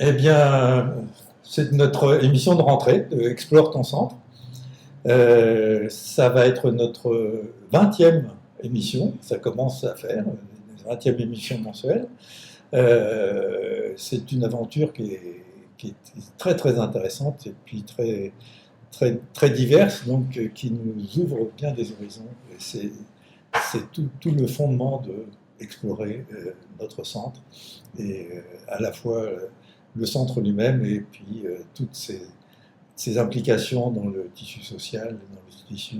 Eh bien, c'est notre émission de rentrée de Explore ton centre. Ça va être notre 20e émission, ça commence à faire, 20e émission mensuelle. C'est une aventure qui est très très intéressante et puis très diverse, donc qui nous ouvre bien des horizons. Et c'est tout le fondement d'explorer notre centre et à la fois le centre lui-même et puis toutes ses implications dans le tissu social, dans le tissu,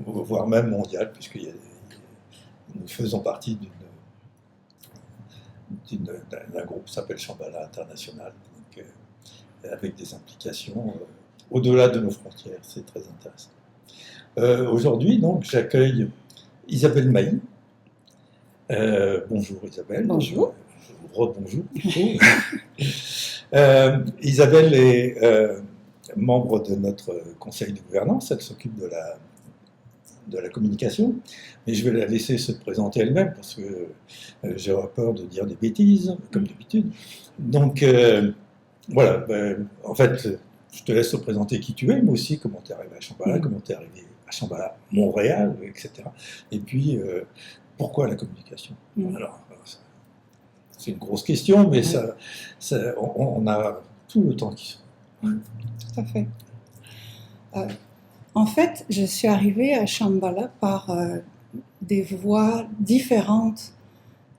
voire même mondial, puisque nous faisons partie d'un groupe qui s'appelle Shambhala International, donc, avec des implications au-delà de nos frontières. C'est très intéressant. Aujourd'hui, donc, j'accueille Isabelle Mailly. Bonjour Isabelle. Bonjour. Rebonjour plutôt. Isabelle est membre de notre conseil de gouvernance, elle s'occupe de la communication, mais je vais la laisser se présenter elle-même parce que j'aurais peur de dire des bêtises, comme d'habitude. Donc voilà, en fait, je te laisse te présenter qui tu es, mais aussi comment tu es arrivé à Shambhala, comment tu es arrivé à Shambhala, Montréal, etc. Et puis, pourquoi la communication? Alors, c'est une grosse question, mais on a tout le temps qui soit. Tout à fait. En fait, je suis arrivée à Shambhala par des voies différentes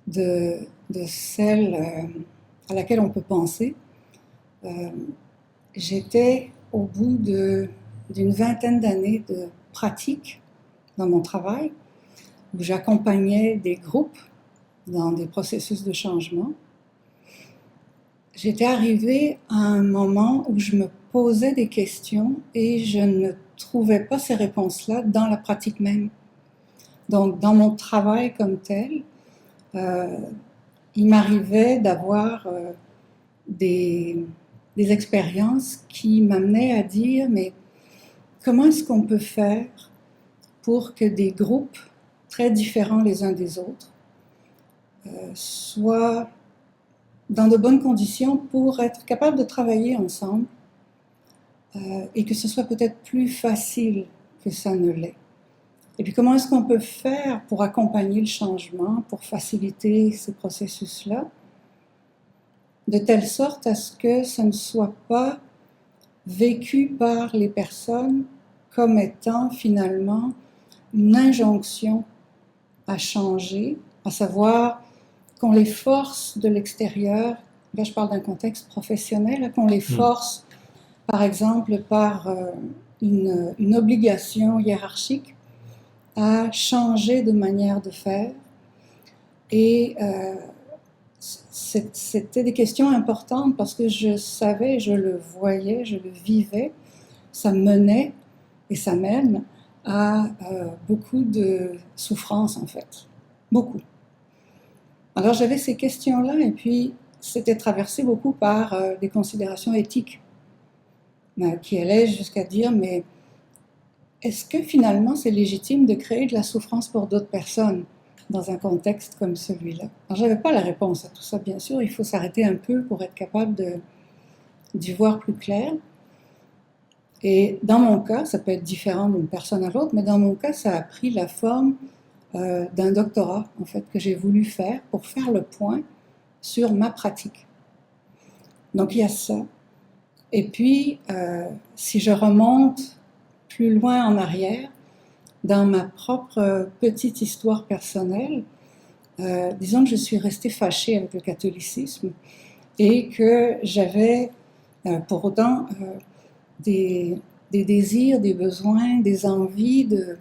de celles à laquelle on peut penser. J'étais au bout d'une vingtaine d'années de pratique dans mon travail, où j'accompagnais des groupes dans des processus de changement. J'étais arrivée à un moment où je me posais des questions et je ne trouvais pas ces réponses-là dans la pratique même. Donc, dans mon travail comme tel, il m'arrivait d'avoir des expériences qui m'amenaient à dire, mais comment est-ce qu'on peut faire pour que des groupes très différents les uns des autres soient dans de bonnes conditions pour être capables de travailler ensemble et que ce soit peut-être plus facile que ça ne l'est. Et puis comment est-ce qu'on peut faire pour accompagner le changement, pour faciliter ces processus-là, de telle sorte à ce que ça ne soit pas vécu par les personnes comme étant finalement une injonction à changer, à savoir qu'on les force de l'extérieur, là je parle d'un contexte professionnel, qu'on les force par exemple par une obligation hiérarchique à changer de manière de faire. Et c'était des questions importantes parce que je savais, je le voyais, je le vivais, ça menait et ça mène à beaucoup de souffrance en fait, beaucoup. Alors j'avais ces questions-là et puis c'était traversé beaucoup par des considérations éthiques qui allaient jusqu'à dire mais est-ce que finalement c'est légitime de créer de la souffrance pour d'autres personnes dans un contexte comme celui-là? Alors j'avais pas la réponse à tout ça bien sûr, il faut s'arrêter un peu pour être capable d'y voir plus clair. Et dans mon cas, ça peut être différent d'une personne à l'autre, mais dans mon cas ça a pris la forme d'un doctorat, en fait, que j'ai voulu faire pour faire le point sur ma pratique. Donc, il y a ça. Et puis, si je remonte plus loin en arrière, dans ma propre petite histoire personnelle, disons que je suis restée fâchée avec le catholicisme et que j'avais pour autant des désirs, des besoins, des envies de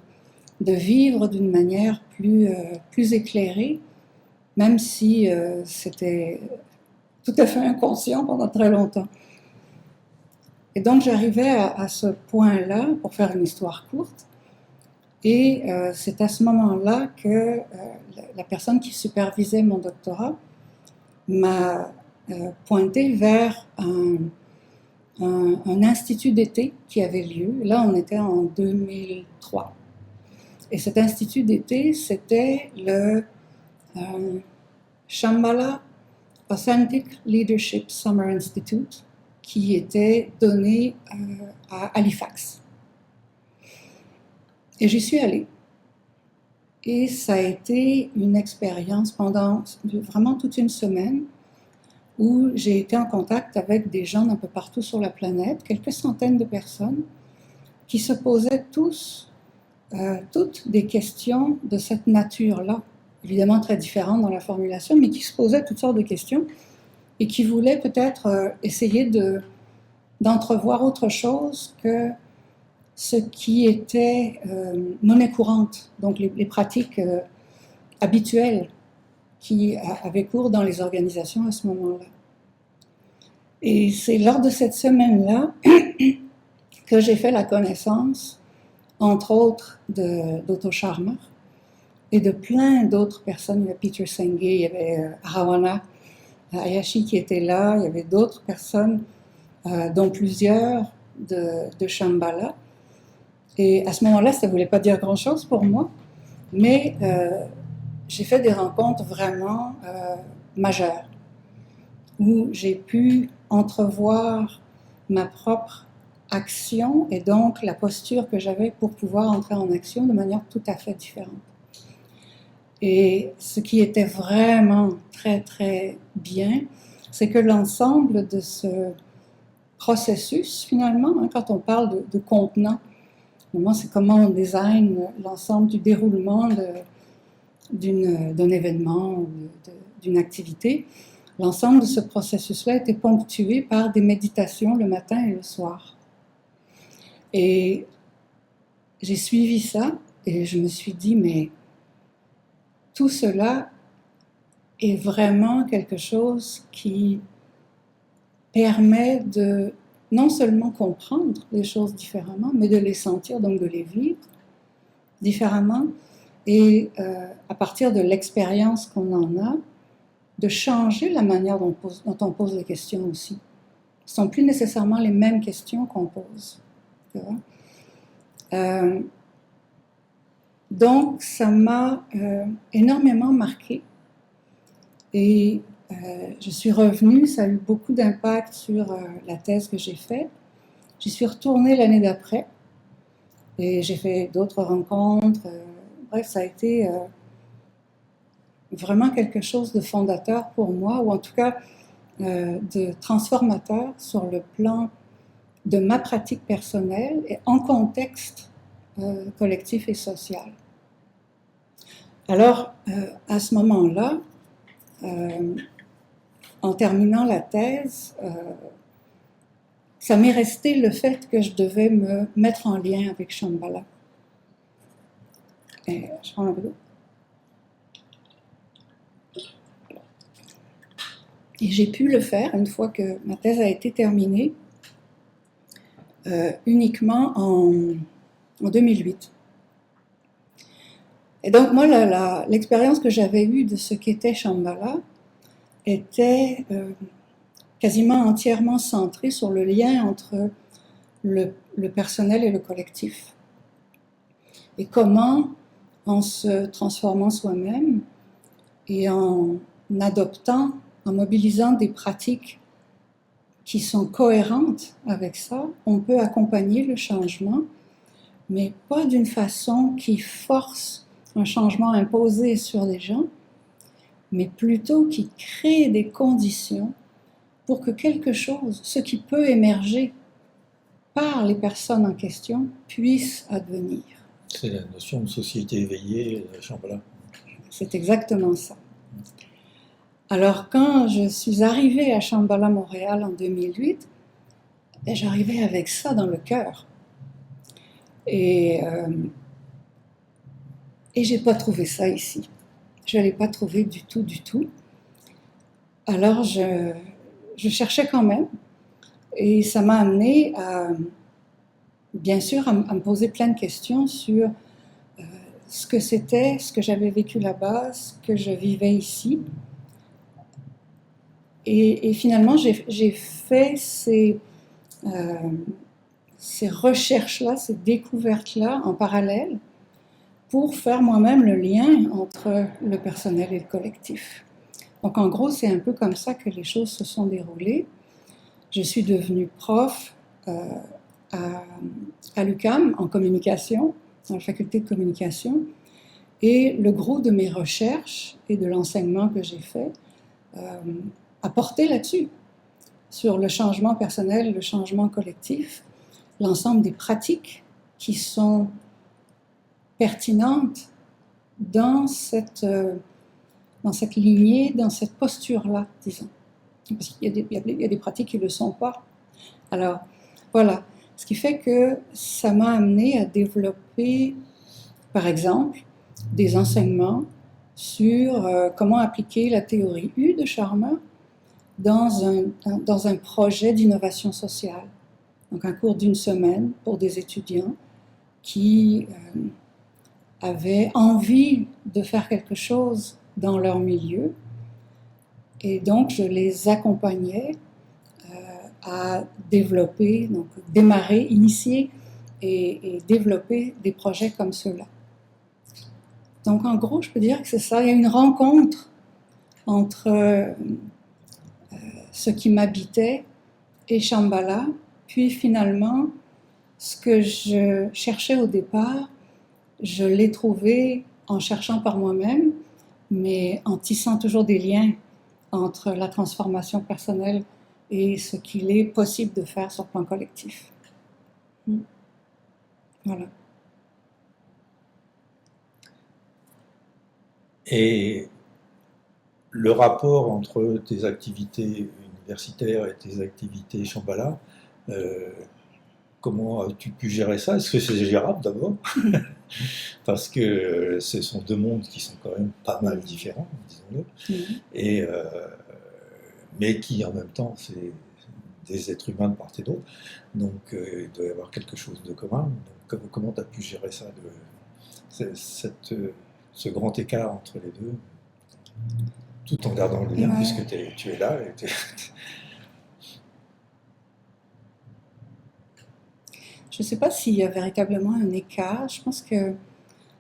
vivre d'une manière plus éclairée, même si c'était tout à fait inconscient pendant très longtemps. Et donc j'arrivais à ce point-là, pour faire une histoire courte, et c'est à ce moment-là que la personne qui supervisait mon doctorat m'a pointé vers un institut d'été qui avait lieu. Là, on était en 2003. Et cet institut d'été, c'était le Shambhala Authentic Leadership Summer Institute qui était donné à Halifax. Et j'y suis allée. Et ça a été une expérience pendant vraiment toute une semaine où j'ai été en contact avec des gens d'un peu partout sur la planète, quelques centaines de personnes, qui se posaient tous, toutes des questions de cette nature-là, évidemment très différentes dans la formulation, mais qui se posaient toutes sortes de questions et qui voulaient peut-être essayer d'entrevoir autre chose que ce qui était monnaie courante, donc les pratiques habituelles qui avaient cours dans les organisations à ce moment-là. Et c'est lors de cette semaine-là que j'ai fait la connaissance, entre autres, d'Otto Scharmer et de plein d'autres personnes. Il y avait Peter Senge, il y avait Arawana Hayashi qui était là, il y avait d'autres personnes, dont plusieurs de Shambhala. Et à ce moment-là, ça ne voulait pas dire grand-chose pour moi, mais j'ai fait des rencontres vraiment majeures, où j'ai pu entrevoir ma propre action et donc la posture que j'avais pour pouvoir entrer en action de manière tout à fait différente. Et ce qui était vraiment très, très bien, c'est que l'ensemble de ce processus, finalement, quand on parle de contenant, c'est comment on design l'ensemble du déroulement d'un événement ou d'une activité. L'ensemble de ce processus-là était ponctué par des méditations le matin et le soir. Et j'ai suivi ça et je me suis dit, mais tout cela est vraiment quelque chose qui permet de non seulement comprendre les choses différemment, mais de les sentir, donc de les vivre différemment. Et à partir de l'expérience qu'on en a, de changer la manière dont on pose les questions aussi. Ce ne sont plus nécessairement les mêmes questions qu'on pose. Donc, ça m'a énormément marqué. Et je suis revenue, ça a eu beaucoup d'impact sur la thèse que j'ai faite. J'y suis retournée l'année d'après et j'ai fait d'autres rencontres. Bref, ça a été vraiment quelque chose de fondateur pour moi, ou en tout cas de transformateur sur le plan de ma pratique personnelle et en contexte collectif et social. Alors, à ce moment-là, en terminant la thèse, ça m'est resté le fait que je devais me mettre en lien avec Shambhala. Et je prends un peu d'eau. Et j'ai pu le faire une fois que ma thèse a été terminée, uniquement en 2008. Et donc moi, l'expérience que j'avais eue de ce qu'était Shambhala était quasiment entièrement centrée sur le lien entre le personnel et le collectif. Et comment, en se transformant soi-même et en adoptant, en mobilisant des pratiques qui sont cohérentes avec ça, on peut accompagner le changement, mais pas d'une façon qui force un changement imposé sur les gens, mais plutôt qui crée des conditions pour que quelque chose, ce qui peut émerger par les personnes en question, puisse advenir. C'est la notion de société éveillée de Shambhala. C'est exactement ça. Alors, quand je suis arrivée à Shambhala Montréal en 2008, j'arrivais avec ça dans le cœur. Et je n'ai pas trouvé ça ici. Je ne l'ai pas trouvé du tout, du tout. Alors, je cherchais quand même. Et ça m'a amené à, bien sûr, à me poser plein de questions sur ce que c'était, ce que j'avais vécu là-bas, ce que je vivais ici. Et finalement, j'ai fait ces recherches-là, ces découvertes-là en parallèle pour faire moi-même le lien entre le personnel et le collectif. Donc en gros, c'est un peu comme ça que les choses se sont déroulées. Je suis devenue prof à l'UQAM en communication, dans la faculté de communication, et le gros de mes recherches et de l'enseignement que j'ai fait a porté là-dessus, sur le changement personnel, le changement collectif, l'ensemble des pratiques qui sont pertinentes dans cette lignée, dans cette posture-là, disons. Parce qu'il y a des pratiques qui ne le sont pas. Alors, voilà. Ce qui fait que ça m'a amené à développer, par exemple, des enseignements sur comment appliquer la théorie U de Sharma dans un projet d'innovation sociale. Donc un cours d'une semaine pour des étudiants qui avaient envie de faire quelque chose dans leur milieu. Et donc je les accompagnais à développer, donc démarrer, initier et développer des projets comme ceux-là. Donc en gros, je peux dire que c'est ça, il y a une rencontre entre ce qui m'habitait et Shambhala, puis finalement, ce que je cherchais au départ, je l'ai trouvé en cherchant par moi-même, mais en tissant toujours des liens entre la transformation personnelle et ce qu'il est possible de faire sur le plan collectif. Voilà. Et le rapport entre tes activités universitaires et tes activités Shambhala, comment as-tu pu gérer ça? Est-ce que c'est gérable d'abord? Parce que ce sont deux mondes qui sont quand même pas mal différents, disons-le, et mais qui en même temps, c'est des êtres humains de part et d'autre, donc il doit y avoir quelque chose de commun. Donc, comment tu as pu gérer ça, ce grand écart entre les deux, tout en gardant le lien, puisque tu es là Je ne sais pas s'il y a véritablement un écart. Je pense que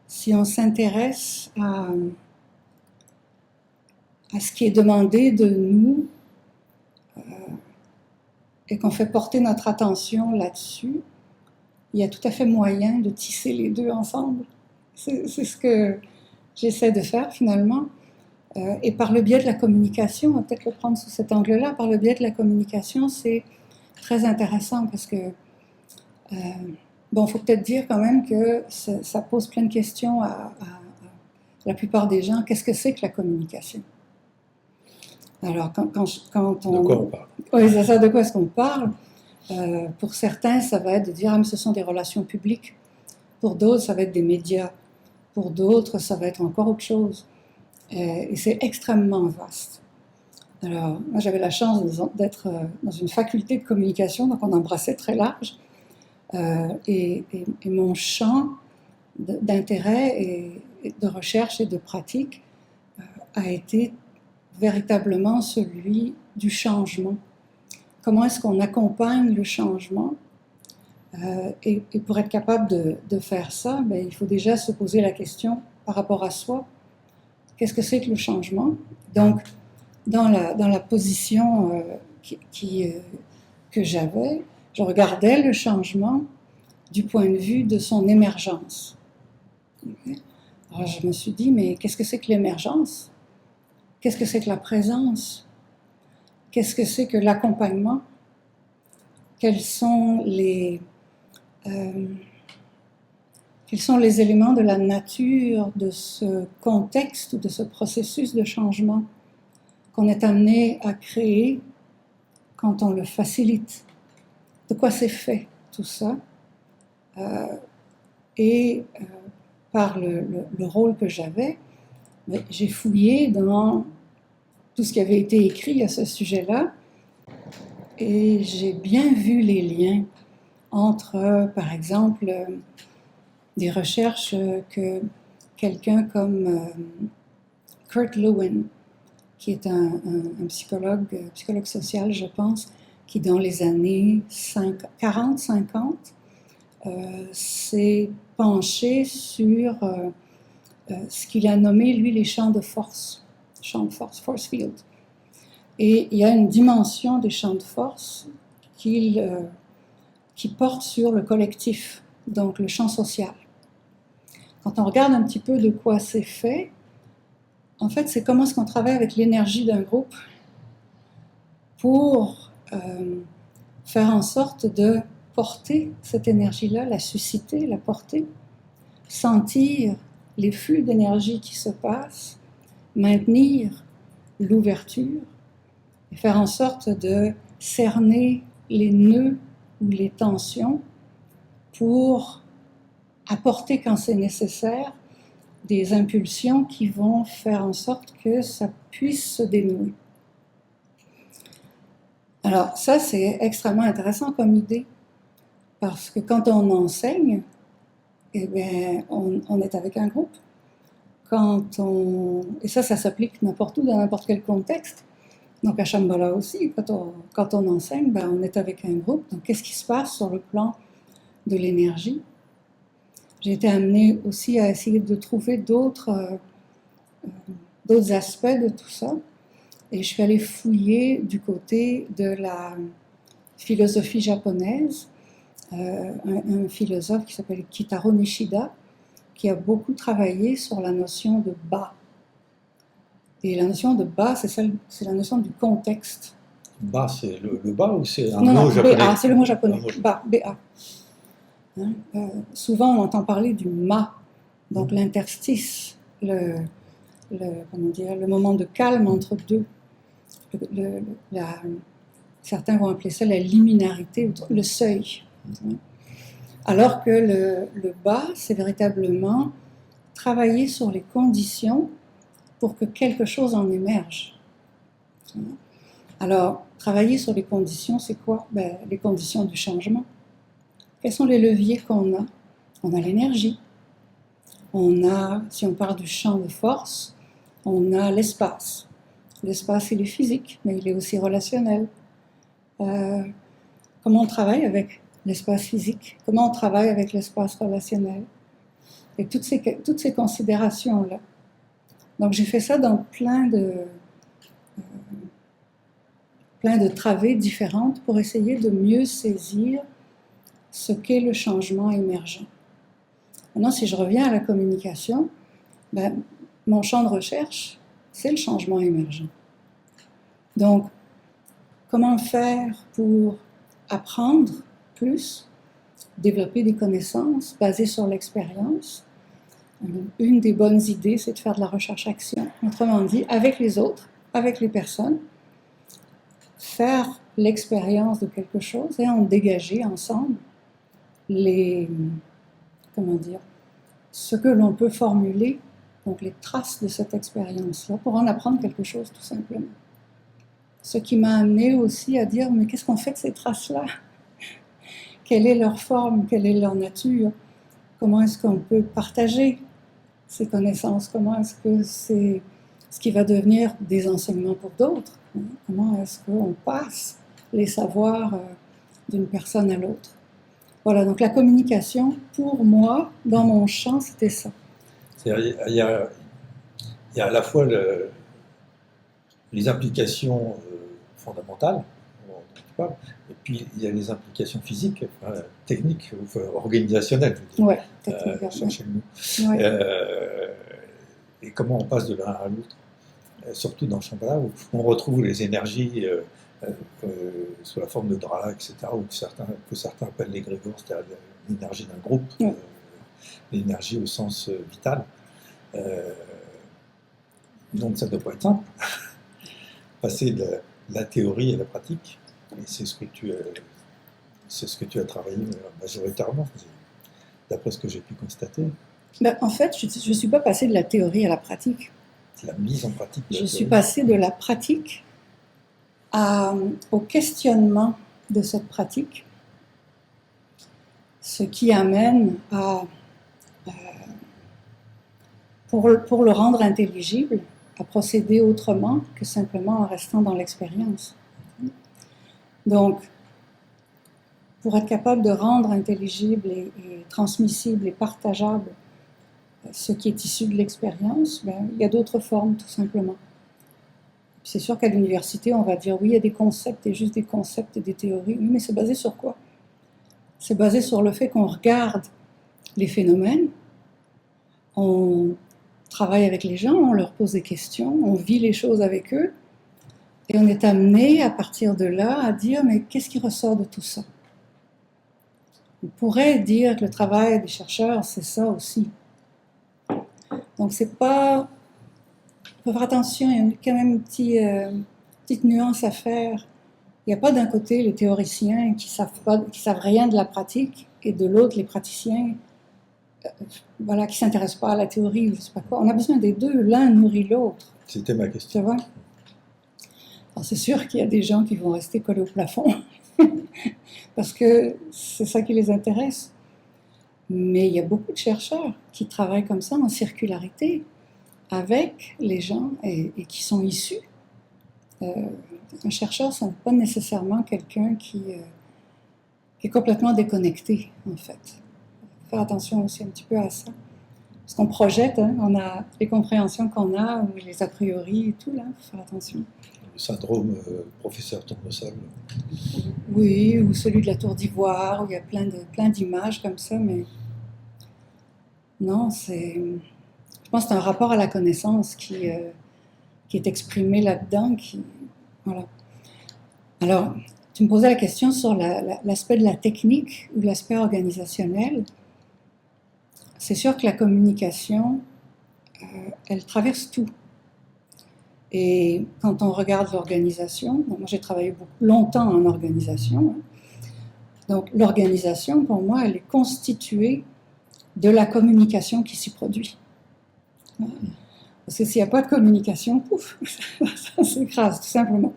si on s'intéresse à ce qui est demandé de nous et qu'on fait porter notre attention là-dessus, il y a tout à fait moyen de tisser les deux ensemble. C'est ce que j'essaie de faire finalement. Et par le biais de la communication, on va peut-être le prendre sous cet angle-là, par le biais de la communication, c'est très intéressant parce que bon, il faut peut-être dire quand même que ça pose plein de questions à la plupart des gens. Qu'est-ce que c'est que la communication? Alors, quand on... De quoi on parle? Oui, c'est ça, de quoi est-ce qu'on parle? Pour certains, ça va être de dire « Ah, mais ce sont des relations publiques ». Pour d'autres, ça va être des médias. Pour d'autres, ça va être encore autre chose. Et c'est extrêmement vaste. Alors, moi, j'avais la chance d'être dans une faculté de communication, donc on embrassait très large. Et mon champ d'intérêt et de recherche et de pratique a été véritablement celui du changement. Comment est-ce qu'on accompagne le changement? Et pour être capable de faire ça, ben, il faut déjà se poser la question par rapport à soi. Qu'est-ce que c'est que le changement? Donc, dans la position que j'avais, je regardais le changement du point de vue de son émergence. Okay? Alors je me suis dit, mais qu'est-ce que c'est que l'émergence? Qu'est-ce que c'est que la présence? Qu'est-ce que c'est que l'accompagnement? Quels sont les éléments de la nature de ce contexte ou de ce processus de changement qu'on est amené à créer quand on le facilite? De quoi c'est fait tout ça? Par le rôle que j'avais, j'ai fouillé dans tout ce qui avait été écrit à ce sujet-là et j'ai bien vu les liens entre, par exemple, des recherches que quelqu'un comme Kurt Lewin, qui est un psychologue social, je pense, qui dans les années 40-50 s'est penché sur ce qu'il a nommé, lui, les champs de force. champ de force, force field. Et il y a une dimension des champs de force qui porte sur le collectif, donc le champ social. Quand on regarde un petit peu de quoi c'est fait, en fait, c'est comment est-ce qu'on travaille avec l'énergie d'un groupe pour faire en sorte de porter cette énergie-là, la susciter, la porter, sentir les flux d'énergie qui se passent, maintenir l'ouverture et faire en sorte de cerner les nœuds ou les tensions pour apporter, quand c'est nécessaire, des impulsions qui vont faire en sorte que ça puisse se dénouer. Alors ça, c'est extrêmement intéressant comme idée, parce que quand on enseigne, eh bien, on est avec un groupe. Et ça s'applique n'importe où, dans n'importe quel contexte. Donc à Shambhala aussi, quand on enseigne, ben, on est avec un groupe. Donc qu'est-ce qui se passe sur le plan de l'énergie? J'ai été amenée aussi à essayer de trouver d'autres aspects de tout ça. Et je suis allée fouiller du côté de la philosophie japonaise, un philosophe qui s'appelle Kitaro Nishida, qui a beaucoup travaillé sur la notion de ba. Et la notion de ba, c'est la notion du contexte. Ba, c'est le ba ou c'est un mot japonais? Ba, c'est le mot japonais. Ba, B-A. Hein? Souvent, on entend parler du ma, donc l'interstice, le moment de calme entre deux. Certains vont appeler ça la liminarité, le seuil. Alors que le ba, c'est véritablement travailler sur les conditions pour que quelque chose en émerge. Alors, travailler sur les conditions, c'est quoi? Ben, les conditions du changement. Quels sont les leviers qu'on a? On a l'énergie. On a, si on part du champ de force, on a l'espace. L'espace, il est physique, mais il est aussi relationnel. Comment on travaille avec l'espace physique? Comment on travaille avec l'espace relationnel? Et toutes ces considérations-là. Donc, j'ai fait ça dans plein de travées différentes pour essayer de mieux saisir ce qu'est le changement émergent. Maintenant, si je reviens à la communication, ben, mon champ de recherche, c'est le changement émergent. Donc, comment faire pour apprendre plus, développer des connaissances basées sur l'expérience? Une des bonnes idées, c'est de faire de la recherche-action. Autrement dit, avec les autres, avec les personnes, faire l'expérience de quelque chose et en dégager ensemble ce que l'on peut formuler, donc les traces de cette expérience-là, pour en apprendre quelque chose tout simplement. Ce qui m'a amené aussi à dire, mais qu'est-ce qu'on fait de ces traces-là? Quelle est leur forme? Quelle est leur nature? Comment est-ce qu'on peut partager ces connaissances? Comment est-ce que c'est ce qui va devenir des enseignements pour d'autres? Comment est-ce qu'on passe les savoirs d'une personne à l'autre? Voilà, donc la communication, pour moi, dans mon champ, c'était ça. Il y a à la fois les implications fondamentales, et puis il y a les implications physiques, techniques, organisationnelles, je veux dire, chez nous. Ouais. Et comment on passe de l'un à l'autre, surtout dans le Shambhala, où on retrouve les énergies sous la forme de drala, etc., que certains appellent l'égrégore, c'est-à-dire l'énergie d'un groupe, l'énergie au sens vital. Donc ça ne doit pas être simple. Passer de la théorie à la pratique, et c'est ce que tu as travaillé majoritairement, d'après ce que j'ai pu constater. Ben, en fait, je ne suis pas passée de la théorie à la pratique. C'est la mise en pratique. Je suis passée de la pratique au questionnement de cette pratique, ce qui amène à, pour le rendre intelligible, à procéder autrement que simplement en restant dans l'expérience. Donc, pour être capable de rendre intelligible et transmissible et partageable ce qui est issu de l'expérience, ben, il y a d'autres formes, tout simplement. C'est sûr qu'à l'université, on va dire oui, il y a des concepts et juste des concepts et des théories. Oui, mais c'est basé sur quoi? C'est basé sur le fait qu'on regarde les phénomènes, on travaille avec les gens, on leur pose des questions, on vit les choses avec eux, et on est amené à partir de là à dire mais qu'est-ce qui ressort de tout ça? On pourrait dire que le travail des chercheurs, c'est ça aussi. Donc c'est pas... Il faut faire attention, il y a quand même une petite nuance à faire. Il n'y a pas d'un côté les théoriciens qui savent rien de la pratique, et de l'autre les praticiens voilà, qui ne s'intéressent pas à la théorie, je sais pas quoi. On a besoin des deux, l'un nourrit l'autre. C'était ma question. Tu vois? Alors c'est sûr qu'il y a des gens qui vont rester collés au plafond, parce que c'est ça qui les intéresse. Mais il y a beaucoup de chercheurs qui travaillent comme ça, en circularité, avec les gens et qui sont issus. Un chercheur, ce n'est pas nécessairement quelqu'un qui est complètement déconnecté, en fait. Il faut faire attention aussi un petit peu à ça. Parce qu'on projette, hein, on a les compréhensions qu'on a, ou les a priori et tout, là, il faut faire attention. Le syndrome professeur Tournesol. Oui, ou celui de la tour d'ivoire, où il y a plein d'images comme ça, mais non, je pense que c'est un rapport à la connaissance qui est exprimé là-dedans. Voilà. Alors, tu me posais la question sur l'aspect de la technique ou l'aspect organisationnel. C'est sûr que la communication, elle traverse tout. Et quand on regarde l'organisation, moi j'ai travaillé longtemps en organisation, hein, donc l'organisation pour moi elle est constituée de la communication qui s'y produit. Parce que s'il n'y a pas de communication, pouf, ça s'écrase tout simplement.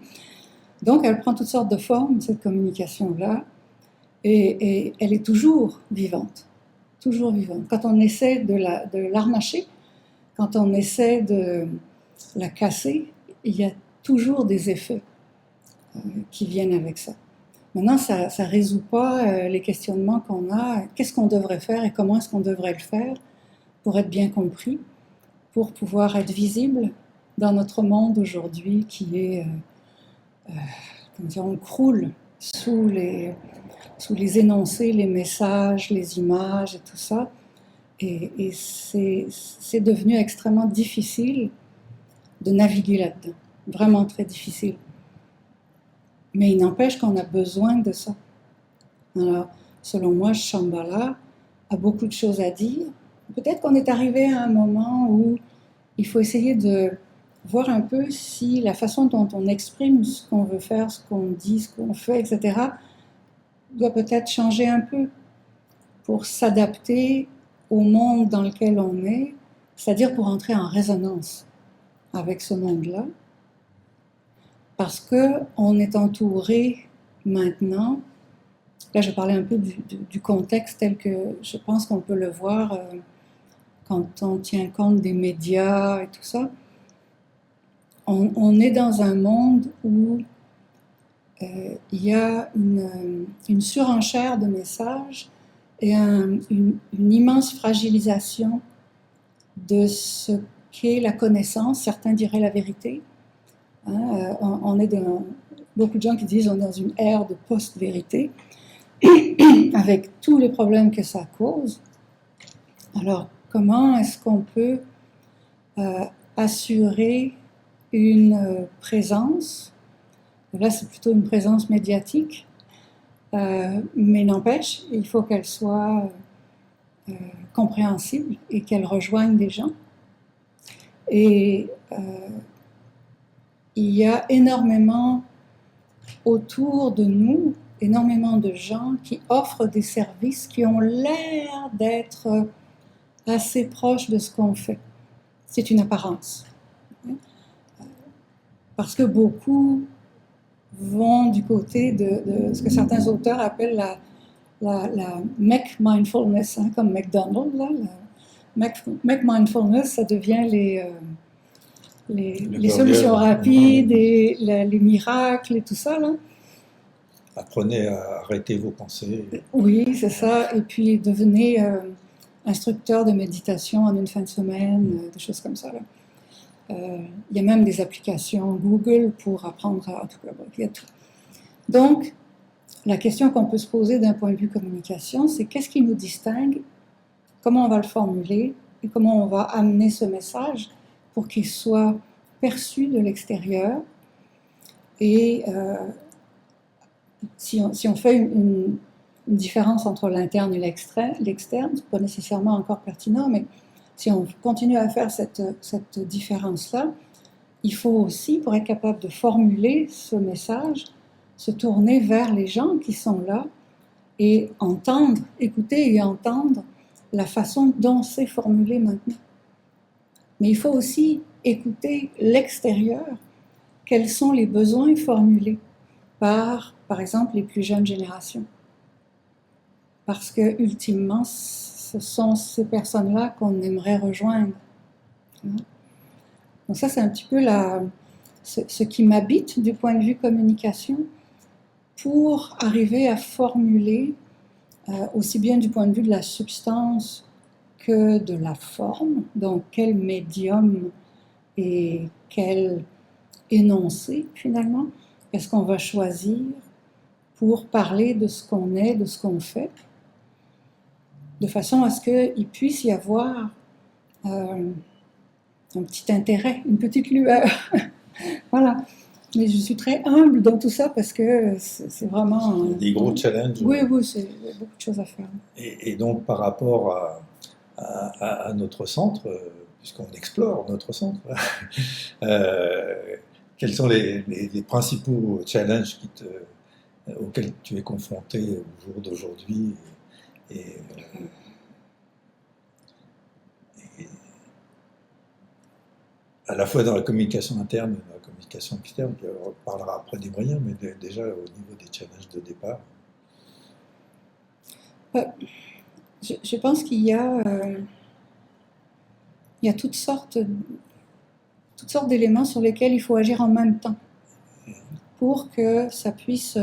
Donc elle prend toutes sortes de formes, cette communication-là, et elle est toujours vivante. Toujours vivante. Quand on essaie de l'arnacher, quand on essaie de la casser, il y a toujours des effets qui viennent avec ça. Maintenant, ça ne résout pas les questionnements qu'on a. Qu'est-ce qu'on devrait faire et comment est-ce qu'on devrait le faire pour être bien compris, pour pouvoir être visible dans notre monde aujourd'hui qui est, comment dire, on croule sous les énoncés, les messages, les images et tout ça. Et c'est devenu extrêmement difficile de naviguer là-dedans. Vraiment très difficile. Mais il n'empêche qu'on a besoin de ça. Alors, selon moi, Shambhala a beaucoup de choses à dire. Peut-être qu'on est arrivé à un moment où il faut essayer de voir un peu si la façon dont on exprime ce qu'on veut faire, ce qu'on dit, ce qu'on fait, etc., doit peut-être changer un peu pour s'adapter au monde dans lequel on est, c'est-à-dire pour entrer en résonance avec ce monde-là, parce qu'on est entouré maintenant, là je parlais un peu du contexte tel que je pense qu'on peut le voir quand on tient compte des médias et tout ça, on est dans un monde où il y a une surenchère de messages et une immense fragilisation de ce qu'est la connaissance, certains diraient la vérité. Hein, on est beaucoup de gens qui disent on est dans une ère de post-vérité, avec tous les problèmes que ça cause. Alors, comment est-ce qu'on peut assurer une présence? Là, c'est plutôt une présence médiatique, mais n'empêche, il faut qu'elle soit compréhensible et qu'elle rejoigne des gens. Et il y a énormément autour de nous, énormément de gens qui offrent des services qui ont l'air d'être assez proches de ce qu'on fait. C'est une apparence. Parce que beaucoup vont du côté de ce que certains auteurs appellent la Mech Mindfulness, hein, comme McDonald's. Là, Mech Mindfulness, ça devient les solutions rapides et les miracles et tout ça. Là. Apprenez à arrêter vos pensées. Oui, c'est ça. Et puis devenez instructeur de méditation en une fin de semaine, des choses comme ça. Là. Il y a même des applications Google pour apprendre à... En tout cas, il y a tout. Donc, la question qu'on peut se poser d'un point de vue communication, c'est qu'est-ce qui nous distingue, comment on va le formuler et comment on va amener ce message pour qu'il soit perçu de l'extérieur. Et si on fait une différence entre l'interne et l'externe, c'est pas nécessairement encore pertinent, mais si on continue à faire cette différence-là, il faut aussi, pour être capable de formuler ce message, se tourner vers les gens qui sont là et entendre, écouter et entendre la façon dont c'est formulé maintenant. Mais il faut aussi écouter l'extérieur, quels sont les besoins formulés par exemple, les plus jeunes générations. Parce que, ultimement, ce sont ces personnes-là qu'on aimerait rejoindre. Donc ça, c'est un petit peu ce qui m'habite du point de vue communication pour arriver à formuler, aussi bien du point de vue de la substance que de la forme, donc quel médium et quel énoncé, finalement, est-ce qu'on va choisir pour parler de ce qu'on est, de ce qu'on fait, de façon à ce qu'il puisse y avoir un petit intérêt, une petite lueur. Voilà. Mais je suis très humble dans tout ça parce que c'est vraiment... des gros challenges. Oui, c'est beaucoup de choses à faire. Et donc, par rapport à notre centre, puisqu'on explore notre centre, quels sont les principaux challenges auxquels tu es confronté au jour d'aujourd'hui et à la fois dans la communication interne et dans la communication externe, on parlera après des moyens, mais déjà au niveau des challenges de départ. Je pense qu'il y a toutes sortes d'éléments sur lesquels il faut agir en même temps pour que ça puisse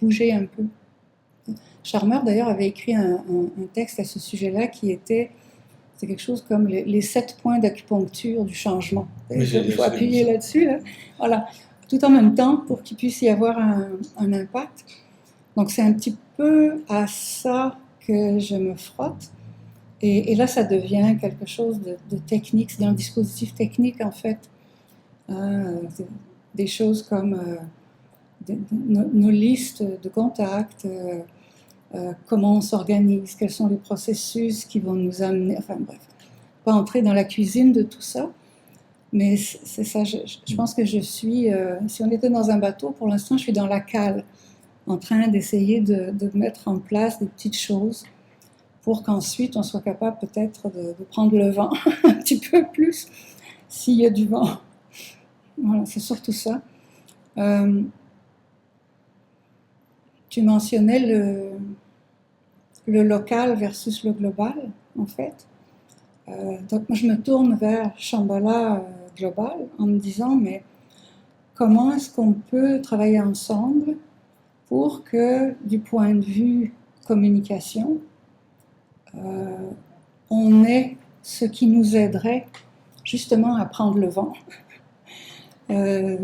bouger un peu. Charmer, d'ailleurs, avait écrit un texte à ce sujet-là c'est quelque chose comme les 7 points d'acupuncture du changement. Oui, il faut appuyer là-dessus. Là. Voilà. Tout en même temps pour qu'il puisse y avoir un impact. Donc c'est un petit peu à ça que je me frotte. Et là, ça devient quelque chose de technique. C'est un dispositif technique, en fait. Des choses comme nos listes de contacts, comment on s'organise, quels sont les processus qui vont nous amener, enfin bref, pas entrer dans la cuisine de tout ça, mais c'est ça, je pense que je suis, si on était dans un bateau, pour l'instant je suis dans la cale, en train d'essayer de mettre en place des petites choses pour qu'ensuite on soit capable peut-être de prendre le vent un petit peu plus, s'il y a du vent. Voilà, c'est surtout ça. Tu mentionnais le local versus le global, en fait. Donc moi je me tourne vers Shambhala global en me disant, mais comment est-ce qu'on peut travailler ensemble pour que, du point de vue communication, on ait ce qui nous aiderait justement à prendre le vent. Je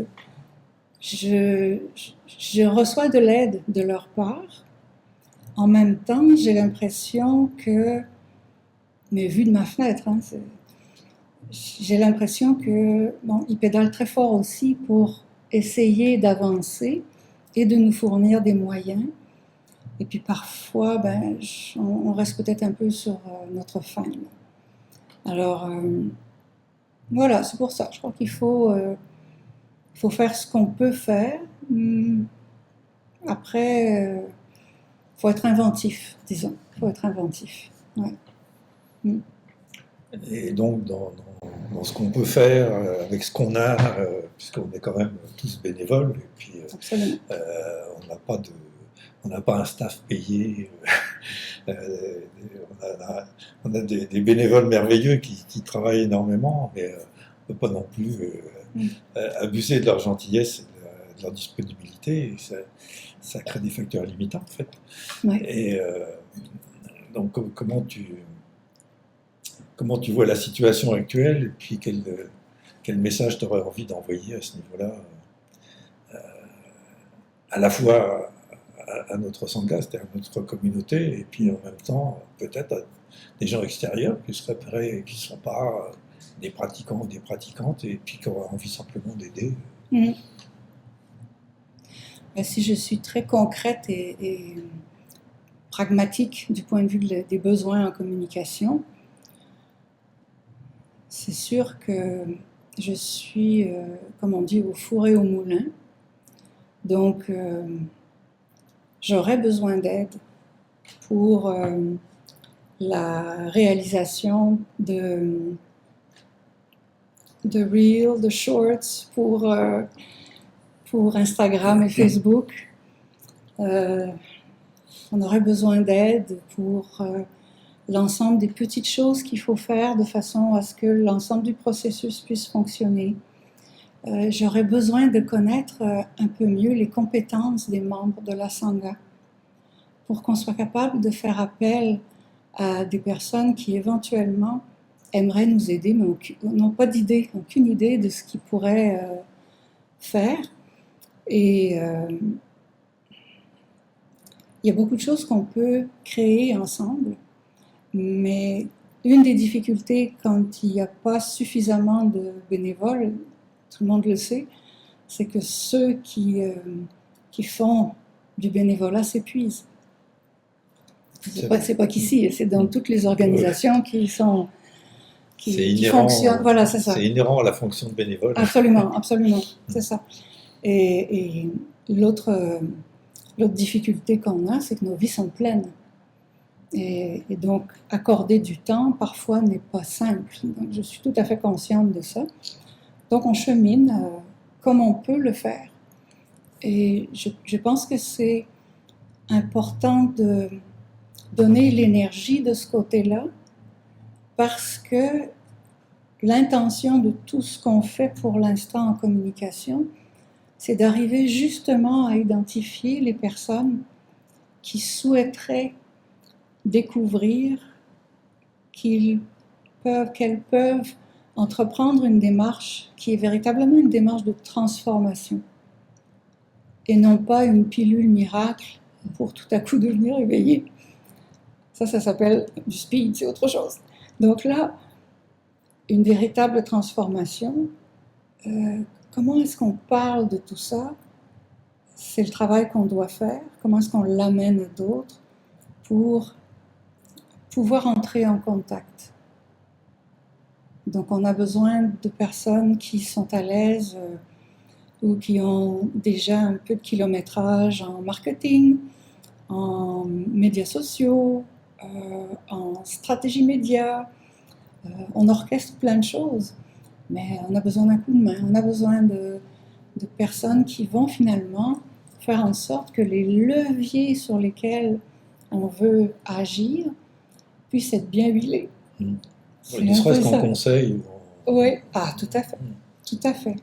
reçois de l'aide de leur part. En même temps, j'ai l'impression que, mais vu de ma fenêtre, j'ai l'impression que ils pédalent très fort aussi pour essayer d'avancer et de nous fournir des moyens. Et puis parfois, on reste peut-être un peu sur notre faim. Alors, voilà, c'est pour ça. Je crois qu'il faut faire ce qu'on peut faire. Après, il faut être inventif, disons. Il faut être inventif. Ouais. Et donc, dans ce qu'on peut faire, avec ce qu'on a, puisqu'on est quand même tous bénévoles, et puis on n'a pas un staff payé, on a des bénévoles merveilleux qui travaillent énormément, mais on ne peut pas non plus abuser de leur gentillesse et de leur disponibilité, et ça crée des facteurs limitants, en fait. Ouais. Et donc, comment tu vois la situation actuelle, et puis quel message tu aurais envie d'envoyer à ce niveau-là, à la fois à notre Sangha, c'est-à-dire à notre communauté, et puis en même temps, peut-être à des gens extérieurs qui seraient prêts, qui ne sont pas des pratiquants ou des pratiquantes, et puis qui auraient envie simplement d'aider. Ben, si je suis très concrète et pragmatique du point de vue des besoins en communication, c'est sûr que je suis, comme on dit, au four et au moulin. Donc, j'aurais besoin d'aide pour la réalisation de Reels, de Shorts, pour Instagram et Facebook. On aurait besoin d'aide pour l'ensemble des petites choses qu'il faut faire de façon à ce que l'ensemble du processus puisse fonctionner. J'aurais besoin de connaître un peu mieux les compétences des membres de la Sangha pour qu'on soit capable de faire appel à des personnes qui éventuellement aimeraient nous aider, mais n'ont pas d'idée, aucune idée de ce qu'ils pourraient faire. Et il y a beaucoup de choses qu'on peut créer ensemble, mais une des difficultés quand il n'y a pas suffisamment de bénévoles, tout le monde le sait, c'est que ceux qui font du bénévolat s'épuisent. C'est pas qu'ici, c'est dans toutes les organisations qui fonctionnent. Voilà, c'est ça. C'est inhérent à la fonction de bénévole. Absolument, absolument, c'est ça. Et l'autre difficulté qu'on a, c'est que nos vies sont pleines. Et donc, accorder du temps, parfois, n'est pas simple. Donc, je suis tout à fait consciente de ça. Donc, on chemine comme on peut le faire. Et je pense que c'est important de donner l'énergie de ce côté-là, parce que l'intention de tout ce qu'on fait pour l'instant en communication, c'est d'arriver justement à identifier les personnes qui souhaiteraient découvrir qu'elles peuvent entreprendre une démarche qui est véritablement une démarche de transformation et non pas une pilule miracle pour tout à coup devenir éveillé. Ça s'appelle du speed, c'est autre chose. Donc là, une véritable transformation, comment est-ce qu'on parle de tout ça? C'est le travail qu'on doit faire. Comment est-ce qu'on l'amène à d'autres pour pouvoir entrer en contact? Donc on a besoin de personnes qui sont à l'aise ou qui ont déjà un peu de kilométrage en marketing, en médias sociaux, en stratégie média. On orchestre plein de choses, mais on a besoin d'un coup de main. On a besoin de personnes qui vont finalement faire en sorte que les leviers sur lesquels on veut agir puissent être bien huilés. Oui, ne serait-ce qu'en conseil. Oui, tout à fait. Tout à fait.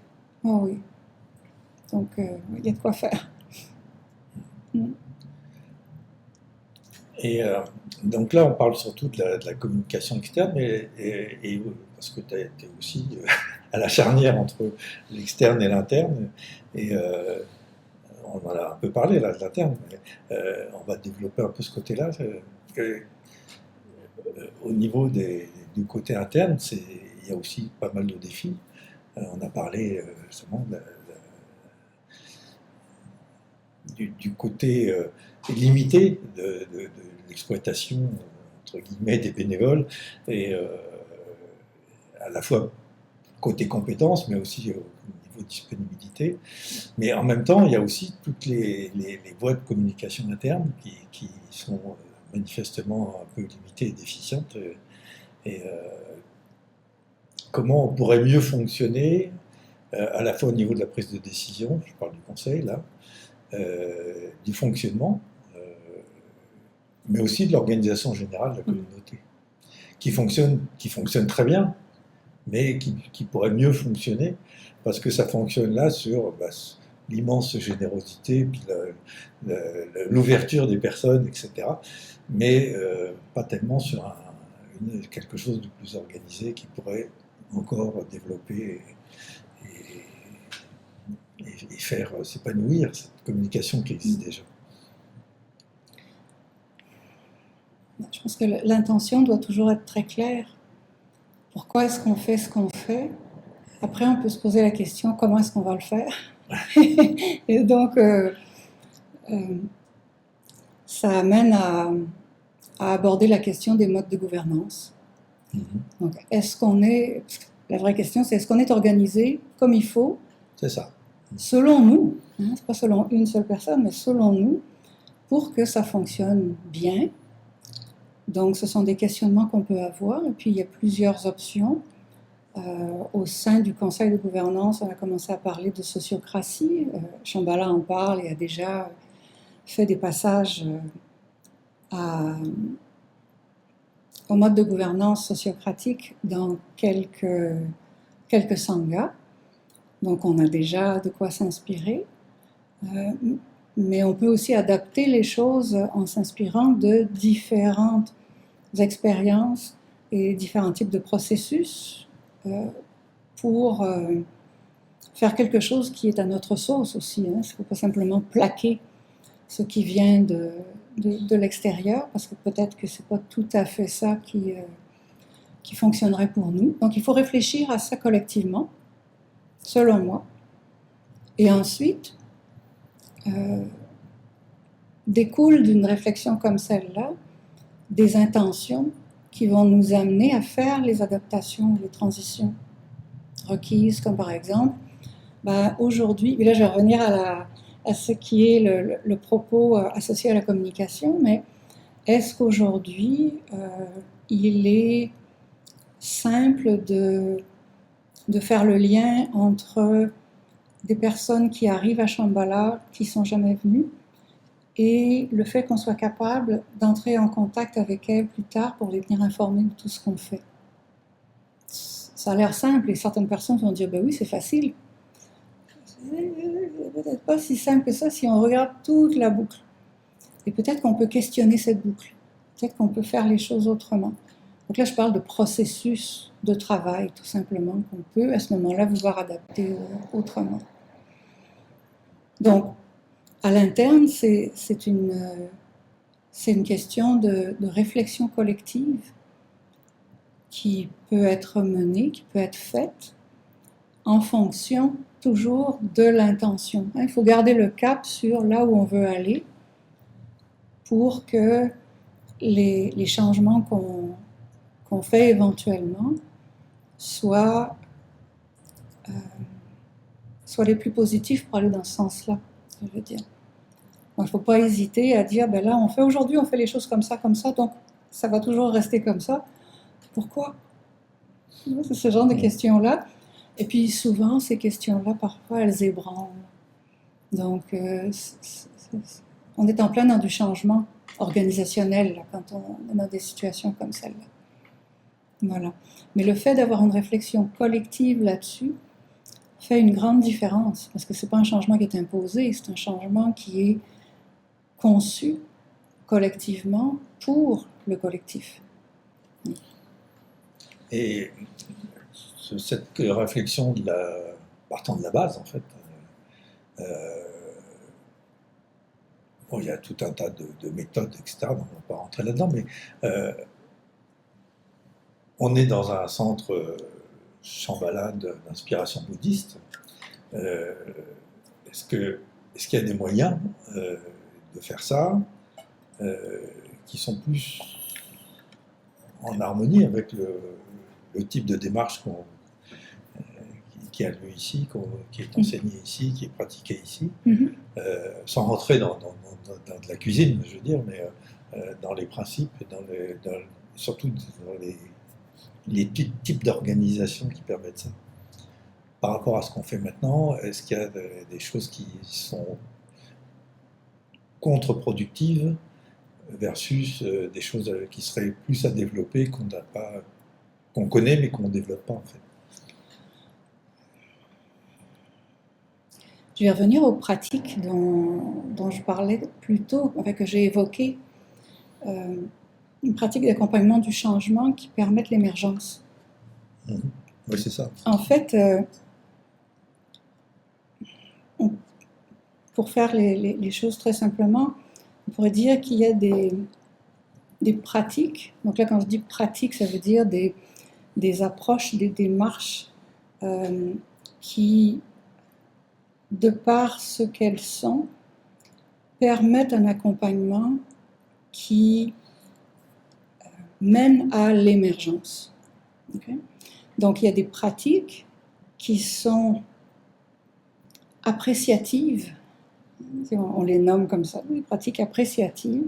Oh, oui. Donc, il y a de quoi faire. Et donc là, on parle surtout de la communication externe, et parce que tu es aussi à la charnière entre l'externe et l'interne, et on en a un peu parlé là de l'interne, mais on va développer un peu ce côté-là. Au niveau du côté interne, il y a aussi pas mal de défis. On a parlé justement du côté limité de l'exploitation entre guillemets des bénévoles, et à la fois côté compétences, mais aussi au niveau disponibilité. Mais en même temps, il y a aussi toutes les voies de communication interne qui sont manifestement un peu limitées et déficientes. Et comment on pourrait mieux fonctionner, à la fois au niveau de la prise de décision, je parle du conseil là, du fonctionnement, mais aussi de l'organisation générale de la communauté, qui fonctionne très bien, mais qui pourrait mieux fonctionner, parce que ça fonctionne là sur l'immense générosité, puis l'ouverture des personnes, etc., mais pas tellement sur quelque chose de plus organisé qui pourrait encore développer et faire s'épanouir cette communication qui existe déjà. Je pense que l'intention doit toujours être très claire. Pourquoi est-ce qu'on fait ce qu'on fait? Après, on peut se poser la question, comment est-ce qu'on va le faire? Et donc, ça amène à aborder la question des modes de gouvernance. Donc, est-ce qu'on est... La vraie question, c'est est-ce qu'on est organisé comme il faut? C'est ça. Selon nous, hein, c'est pas selon une seule personne, mais selon nous, pour que ça fonctionne bien. Donc, ce sont des questionnements qu'on peut avoir, et puis il y a plusieurs options. Au sein du conseil de gouvernance, on a commencé à parler de sociocratie. Shambhala en parle et a déjà fait des passages au mode de gouvernance sociocratique dans quelques sanghas. Donc, on a déjà de quoi s'inspirer. Mais on peut aussi adapter les choses en s'inspirant de différentes expériences et différents types de processus pour faire quelque chose qui est à notre sauce aussi. Il ne faut pas simplement plaquer ce qui vient de l'extérieur, parce que peut-être que ce n'est pas tout à fait ça qui fonctionnerait pour nous. Donc il faut réfléchir à ça collectivement, selon moi. Et ensuite, découle d'une réflexion comme celle-là des intentions qui vont nous amener à faire les adaptations, les transitions requises, comme par exemple, aujourd'hui, et là je vais revenir à ce qui est le propos associé à la communication, mais est-ce qu'aujourd'hui, il est simple de faire le lien entre des personnes qui arrivent à Shambhala, qui ne sont jamais venues, et le fait qu'on soit capable d'entrer en contact avec elles plus tard pour les tenir informées de tout ce qu'on fait? Ça a l'air simple et certaines personnes vont dire ben oui, c'est facile. C'est peut-être pas si simple que ça si on regarde toute la boucle. Et peut-être qu'on peut questionner cette boucle. Peut-être qu'on peut faire les choses autrement. Donc là, je parle de processus de travail, tout simplement, qu'on peut à ce moment-là vouloir adapter autrement. Donc, à l'interne, c'est une question de réflexion collective qui peut être menée, qui peut être faite en fonction toujours de l'intention. Il faut garder le cap sur là où on veut aller pour que les changements qu'on fait éventuellement soient les plus positifs pour aller dans ce sens-là, je veux dire. Donc, il ne faut pas hésiter à dire, ben là, aujourd'hui, on fait les choses comme ça, donc ça va toujours rester comme ça. Pourquoi? C'est ce genre de questions-là. Et puis souvent, ces questions-là, parfois, elles ébranlent. Donc, on est en plein dans du changement organisationnel là, quand on est dans des situations comme celle-là. Voilà. Mais le fait d'avoir une réflexion collective là-dessus fait une grande différence, parce que ce n'est pas un changement qui est imposé, c'est un changement qui est conçu collectivement pour le collectif. Et cette réflexion partant de la base, en fait, bon, il y a tout un tas de méthodes, etc., on ne va pas rentrer là-dedans, mais on est dans un centre Shambhala d'inspiration bouddhiste. Est-ce qu'il y a des moyens de faire ça qui sont plus en harmonie avec le type de démarche qui a lieu ici, qui est enseigné ici, qui est pratiqué ici, sans rentrer dans de la cuisine, je veux dire, mais dans les principes, surtout dans les types d'organisation qui permettent ça. Par rapport à ce qu'on fait maintenant, est-ce qu'il y a des choses qui sont contre-productives versus des choses qui seraient plus à développer qu'on connaît mais qu'on ne développe pas en fait? Je vais revenir aux pratiques dont je parlais plus tôt, que j'ai évoquées. Une pratique d'accompagnement du changement qui permette l'émergence. Oui, c'est ça. En fait, pour faire les choses très simplement, on pourrait dire qu'il y a des pratiques. Donc là, quand je dis pratique, ça veut dire des approches, des démarches qui, de par ce qu'elles sont, permettent un accompagnement qui mène à l'émergence. Okay? Donc il y a des pratiques qui sont appréciatives, on les nomme comme ça, des pratiques appréciatives,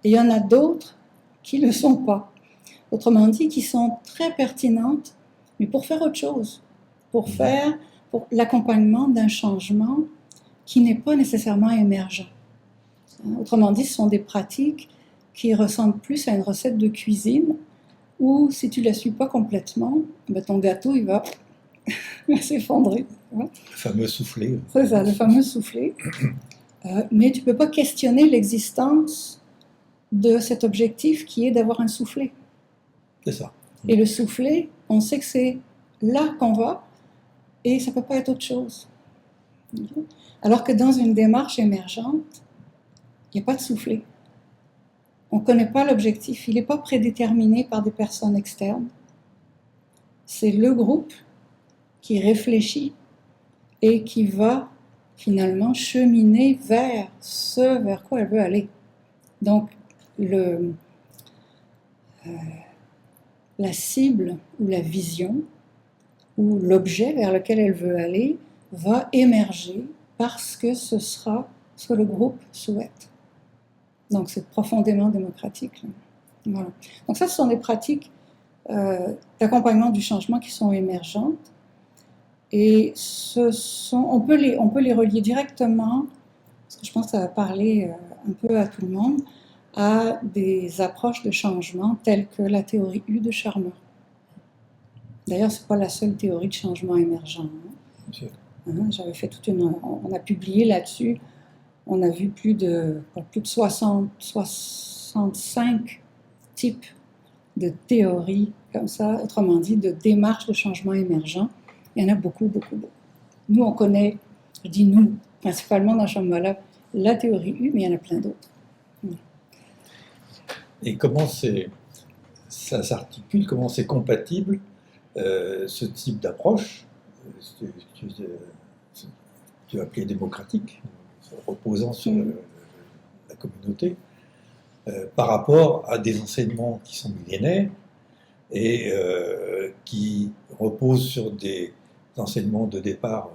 et il y en a d'autres qui ne le sont pas. Autrement dit, qui sont très pertinentes, mais pour faire autre chose, pour l'accompagnement d'un changement qui n'est pas nécessairement émergent. Autrement dit, ce sont des pratiques qui ressemblent plus à une recette de cuisine où si tu ne la suis pas complètement, ben ton gâteau il va s'effondrer. Le fameux soufflé. C'est ça, le fameux soufflé. Mais tu ne peux pas questionner l'existence de cet objectif qui est d'avoir un soufflé. C'est ça. Et le soufflé, on sait que c'est là qu'on va et ça ne peut pas être autre chose. Alors que dans une démarche émergente, il n'y a pas de soufflé. On ne connaît pas l'objectif, il n'est pas prédéterminé par des personnes externes. C'est le groupe qui réfléchit et qui va finalement cheminer vers ce vers quoi elle veut aller. Donc, la cible ou la vision ou l'objet vers lequel elle veut aller va émerger parce que ce sera ce que le groupe souhaite. Donc c'est profondément démocratique. Voilà. Donc ça, ce sont des pratiques d'accompagnement du changement qui sont émergentes. Et on peut les relier directement, parce que je pense que ça va parler un peu à tout le monde, à des approches de changement telles que la théorie U de Charmer. D'ailleurs, ce n'est pas la seule théorie de changement émergent. J'avais fait on a publié là-dessus. On a vu plus de 65 types de théories comme ça, autrement dit, de démarches de changement émergent. Il y en a beaucoup, beaucoup, beaucoup. Nous, on connaît, je dis nous, principalement dans Shambhala, la théorie U, mais il y en a plein d'autres. Et comment ça s'articule, comment c'est compatible, ce type d'approche, tu as appelé démocratique, reposant sur la communauté, par rapport à des enseignements qui sont millénaires et qui reposent sur des enseignements de départ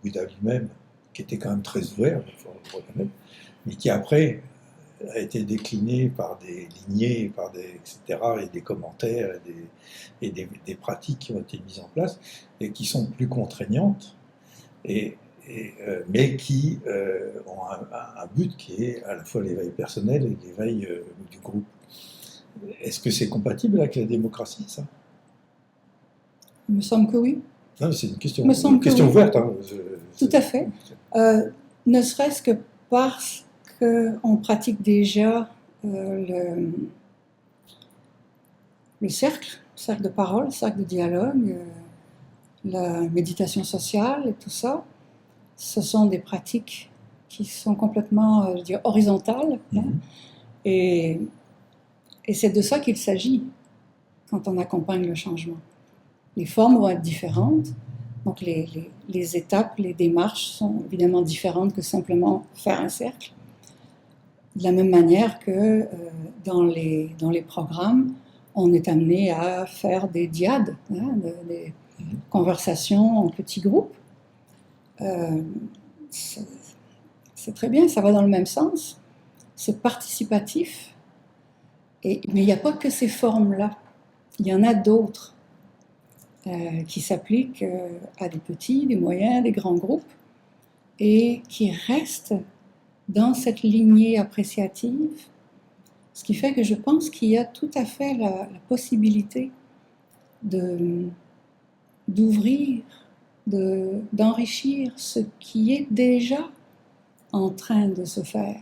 du Bouddha lui-même, qui étaient quand même très ouverts, il faut le reconnaître, mais qui après a été décliné par des lignées, etc., et des commentaires et des pratiques qui ont été mises en place et qui sont plus contraignantes, mais qui ont un but qui est à la fois l'éveil personnel et l'éveil du groupe. Est-ce que c'est compatible avec la démocratie, ça? Il me semble que oui. Non, c'est une question, oui. Ouverte. Hein. Tout à fait. Ne serait-ce que parce qu'on pratique déjà le cercle de parole, le cercle de dialogue, la méditation sociale et tout ça. Ce sont des pratiques qui sont complètement, je dirais, horizontales. Mm-hmm. Hein, et c'est de ça qu'il s'agit quand on accompagne le changement. Les formes vont être différentes, donc les étapes, les démarches sont évidemment différentes que simplement faire un cercle. De la même manière que dans les programmes, on est amené à faire des dyades, hein, des conversations en petits groupes. C'est très bien, ça va dans le même sens. C'est participatif. Mais il n'y a pas que ces formes-là. Il y en a d'autres qui s'appliquent à des petits, des moyens, des grands groupes et qui restent dans cette lignée appréciative. Ce qui fait que je pense qu'il y a tout à fait la possibilité d'ouvrir, d'enrichir ce qui est déjà en train de se faire.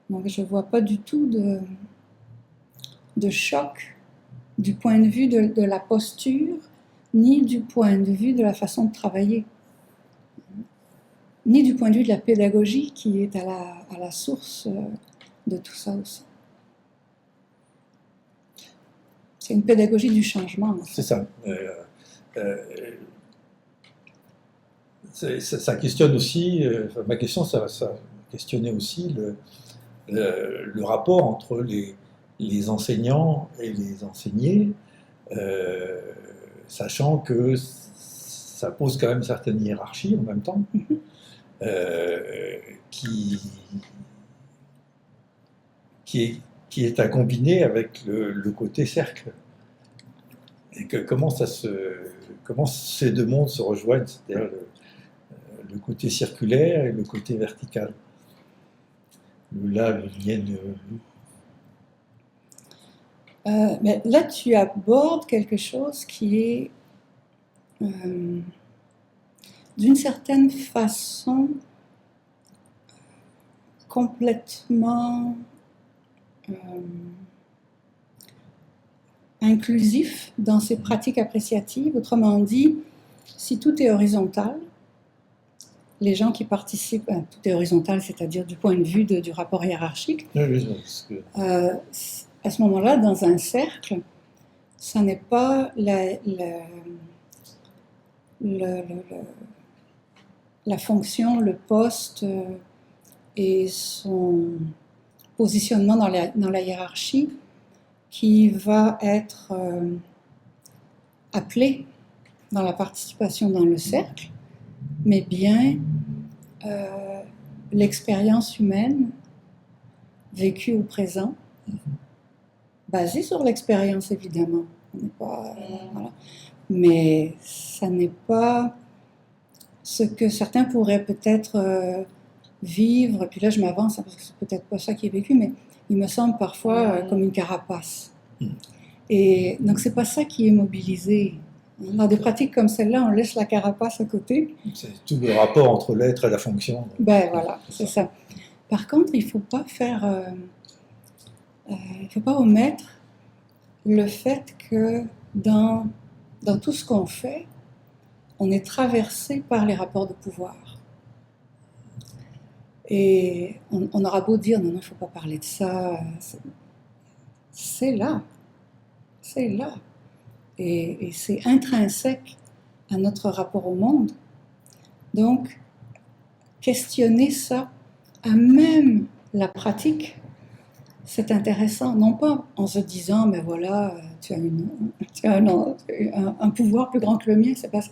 Donc je ne vois pas du tout de choc du point de vue de la posture, ni du point de vue de la façon de travailler, ni du point de vue de la pédagogie qui est à la source de tout ça aussi. C'est une pédagogie du changement. En fait. C'est ça. Ça questionne aussi, ma question, ça questionnait aussi le rapport entre les enseignants et les enseignés, sachant que ça pose quand même certaines hiérarchies en même temps, qui est à combiner avec le côté cercle. Et comment ces deux mondes se rejoignent, c'est-à-dire le côté circulaire et le côté vertical. Là, le lien mais là, tu abordes quelque chose qui est, d'une certaine façon, complètement inclusif dans ses pratiques appréciatives. Autrement dit, si tout est horizontal, les gens qui participent, tout est horizontal, c'est-à-dire du point de vue du rapport hiérarchique, à ce moment-là, dans un cercle, ça n'est pas la fonction, le poste et son positionnement dans la hiérarchie qui va être appelé dans la participation dans le cercle, mais bien l'expérience humaine vécue au présent, basée sur l'expérience évidemment. On n'est pas, voilà. Mais ça n'est pas ce que certains pourraient peut-être vivre, puis là je m'avance parce que c'est peut-être pas ça qui est vécu, mais il me semble parfois comme une carapace. Et donc c'est pas ça qui est mobilisé. Dans des pratiques comme celle-là, on laisse la carapace à côté. C'est tout le rapport entre l'être et la fonction. Ben voilà, c'est ça. Par contre, il faut pas omettre le fait que dans tout ce qu'on fait, on est traversé par les rapports de pouvoir. Et on aura beau dire, non, il ne faut pas parler de ça, c'est là. C'est là. Et c'est intrinsèque à notre rapport au monde. Donc, questionner ça à même la pratique, c'est intéressant. Non pas en se disant, mais voilà, tu as un pouvoir plus grand que le mien, c'est pas ça.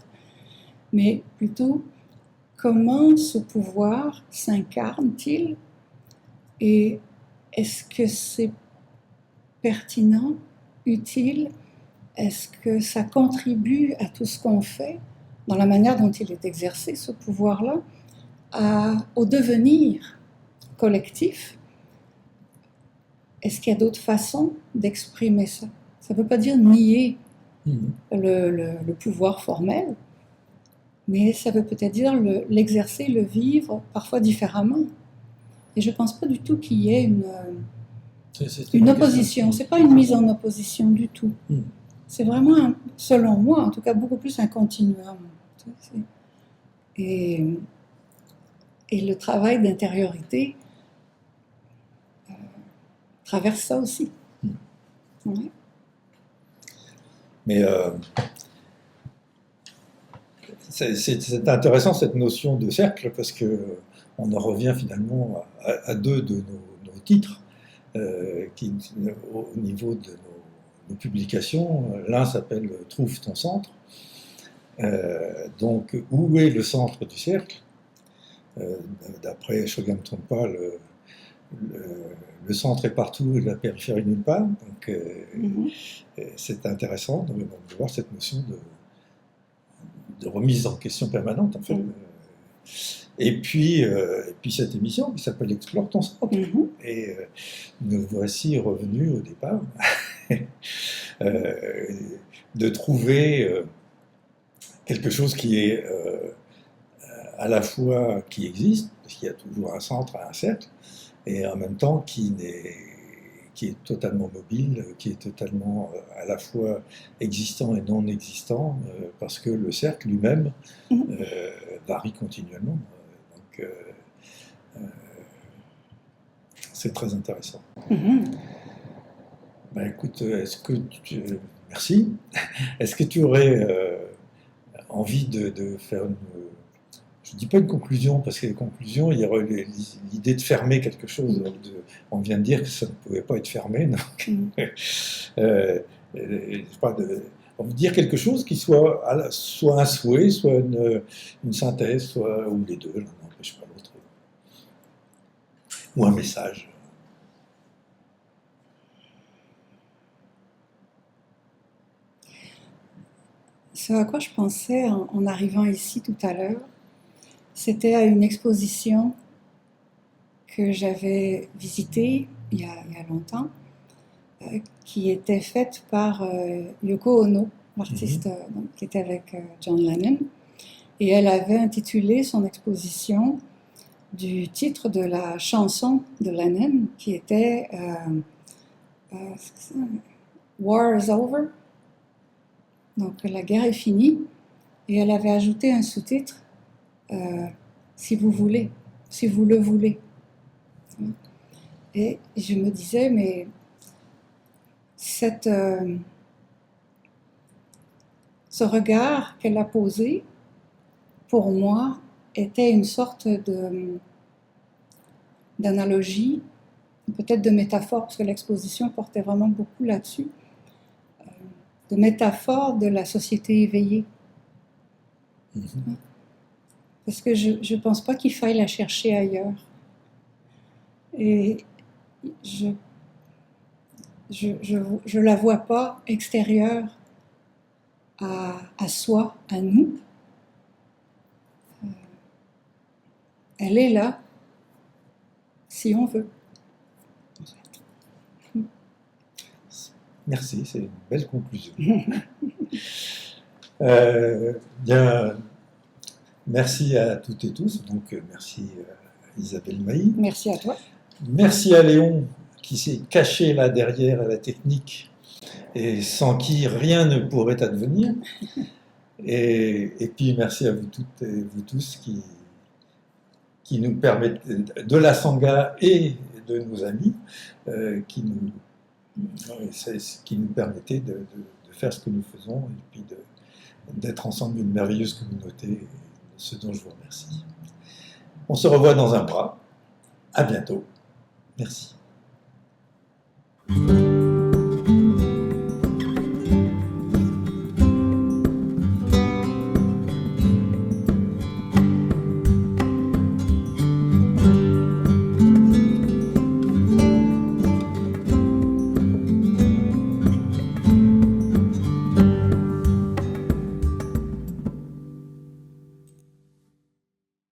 Mais plutôt, comment ce pouvoir s'incarne-t-il et est-ce que c'est pertinent, utile? Est-ce que ça contribue à tout ce qu'on fait, dans la manière dont il est exercé, ce pouvoir-là, au devenir collectif? Est-ce qu'il y a d'autres façons d'exprimer ça? Ça ne veut pas dire nier le pouvoir formel, mais ça veut peut-être dire l'exercer, le vivre, parfois différemment. Et je ne pense pas du tout qu'il y ait une opposition. Ce n'est pas une mise en opposition du tout. C'est vraiment, selon moi, en tout cas, beaucoup plus un continuum. Et le travail d'intériorité traverse ça aussi. Ouais. Mais c'est intéressant cette notion de cercle parce que on en revient finalement à deux de nos titres qui, au niveau de nos publications. L'un s'appelle « Trouve ton centre ». Donc, où est le centre du cercle? D'après Shogam Trungpa, le centre est partout et la périphérie nulle part. Donc, c'est intéressant de voir cette notion de remise en question permanente, en fait. Et puis cette émission qui s'appelle « Explore ton centre ». Et nous voici revenus au départ de trouver quelque chose qui est à la fois qui existe, parce qu'il y a toujours un centre, un cercle, et en même temps qui qui est totalement mobile, qui est totalement à la fois existant et non existant, parce que le cercle lui-même varie continuellement. Donc, c'est très intéressant. Ben, écoute, merci. Est-ce que tu aurais envie de faire une... Je ne dis pas une conclusion, parce que les conclusions, il y aurait l'idée de fermer quelque chose. On vient de dire que ça ne pouvait pas être fermé. Donc, on veut dire quelque chose qui soit un souhait, soit une synthèse, soit, ou les deux, l'un n'empêche pas l'autre. Ou un message. Ce à quoi je pensais en arrivant ici tout à l'heure, c'était à une exposition que j'avais visitée il y a longtemps, qui était faite par Yoko Ono, l'artiste qui était avec John Lennon. Et elle avait intitulé son exposition du titre de la chanson de Lennon, qui était War is over. Donc la guerre est finie. Et elle avait ajouté un sous-titre, si vous voulez, si vous le voulez. Et je me disais, mais ce regard qu'elle a posé, pour moi, était une sorte d'analogie, peut-être de métaphore, parce que l'exposition portait vraiment beaucoup là-dessus, de métaphore de la société éveillée. Parce que je ne pense pas qu'il faille la chercher ailleurs. Et je la vois pas extérieure à soi, à nous. Elle est là, si on veut. Merci, c'est une belle conclusion. Bien, merci à toutes et tous. Donc, merci à Isabelle Mailly. Merci à toi. Merci à Léon qui s'est caché là derrière à la technique et sans qui rien ne pourrait advenir. Et puis merci à vous toutes et vous tous qui nous permettent, de la Sangha et de nos amis, qui nous permettaient de faire ce que nous faisons et puis d'être ensemble une merveilleuse communauté, ce dont je vous remercie. On se revoit dans un mois. À bientôt. Merci.